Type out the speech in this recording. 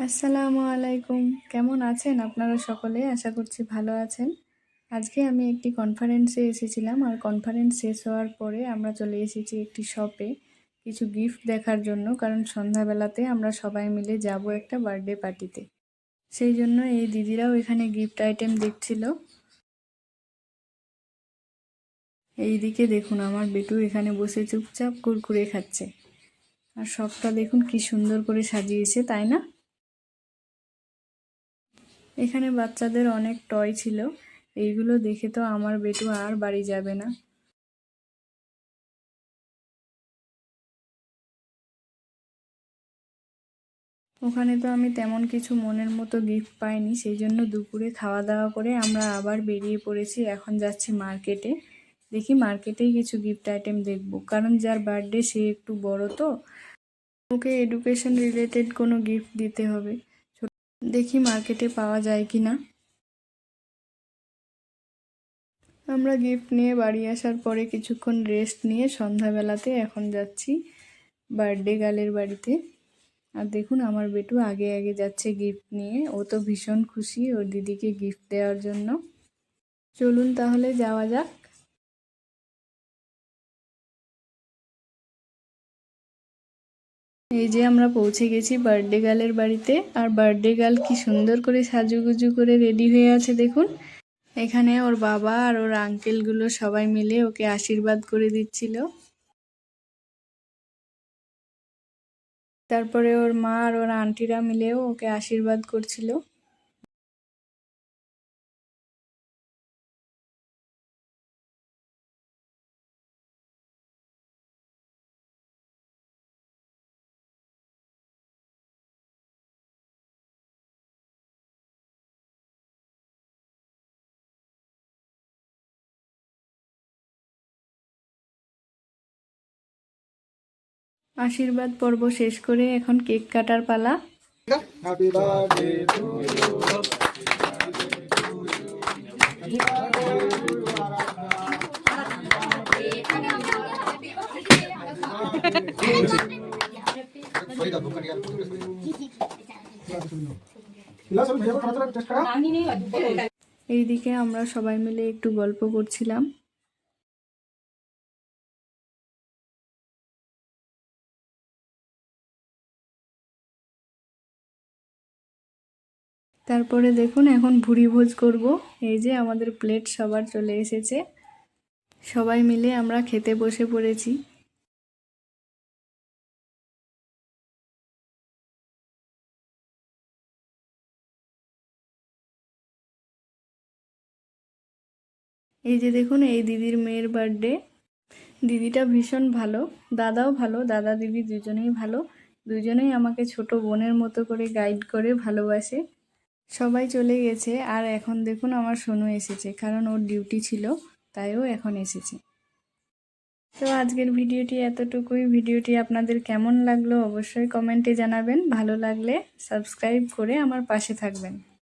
আসসালামু আলাইকুম। কেমন আছেন আপনারা সকলে? আশা করছি ভালো আছেন। আজকে আমি একটি কনফারেন্সে এসেছিলাম, আর কনফারেন্স শেষ হওয়ার পরে আমরা চলে এসেছি একটি শপে কিছু গিফট দেখার জন্য, কারণ সন্ধ্যাবেলাতে আমরা সবাই মিলে যাব একটা বার্থডে পার্টিতে। সেই জন্য এই দিদিরাও এখানে গিফট আইটেম দেখছিল। এইদিকে দেখুন, আমার বেটু এখানে বসে চুপচাপ কুরকুরে খাচ্ছে। আর শপটা দেখুন কি সুন্দর করে সাজিয়েছে, তাই না? এখানে বাচ্চাদের অনেক টয় ছিল। এইগুলো দেখে তো আমার বেটু আর বাড়ি যাবে না। ওখানে তো আমি তেমন কিছু মনের মতো গিফট পাইনি, সেই জন্য দুপুরে খাওয়া দাওয়া করে আমরা আবার বেরিয়ে পড়েছি। এখন যাচ্ছি মার্কেটে। দেখি মার্কেটেই কিছু গিফট আইটেম দেখব, কারণ যার বার্থডে সে একটু বড়, তো ওকে এডুকেশন রিলেটেড কোনো গিফট দিতে হবে। দেখি মার্কেটে পাওয়া যায় কি না। আমরা গিফট নিয়ে বাড়ি আসার পরে কিছুক্ষণ রেস্ট নিয়ে সন্ধ্যাবেলাতে এখন যাচ্ছি বার্থডে গার্লের বাড়িতে। আর দেখুন, আমার বেটু আগে আগে যাচ্ছে গিফট নিয়ে। ও তো ভীষণ খুশি ওর দিদিকে গিফট দেওয়ার জন্য। চলুন তাহলে যাওয়া যাক। এই যে আমরা পৌঁছে গেছি বার্থডে গার্লের বাড়িতে। আর বার্থডে গার্ল কি সুন্দর করে সাজুগুজু করে রেডি হয়ে আছে দেখুন। এখানে ওর বাবা আর ওর আঙ্কেলগুলো সবাই মিলে ওকে আশীর্বাদ করে দিচ্ছিল। তারপরে ওর মা আর ওর আন্টিরা মিলেও ওকে আশীর্বাদ করছিল। আশীর্বাদ পর্ব শেষ করে এখন কেক কাটার পালা। Happy birthday to you. এইদিকে আমরা সবাই মিলে একটু গল্প করছিলাম। তারপরে দেখুন, এখন ভুরি ভোজ করব। এই যে আমাদের প্লেট সবার চলে এসেছে, সবাই মিলে আমরা খেতে বসে পড়েছি। এই যে দেখুন, এই দিদির মেয়ের বার্থডে। দিদিটা ভীষণ ভালো, দাদাও ভালো, দাদা দিদি দুজনেই ভালো। দুজনেই আমাকে ছোট বোনের মতো করে গাইড করে, ভালোবাসে। সবাই চলে গেছে, আর এখন দেখুন আমার সোনু এসেছে, কারণ ওর ডিউটি ছিল, তাই ও এখন এসেছে। তো আজকের ভিডিওটি এতটুকুই। ভিডিওটি আপনাদের কেমন লাগলো অবশ্যই কমেন্টে জানাবেন। ভালো লাগলে সাবস্ক্রাইব করে আমার পাশে থাকবেন।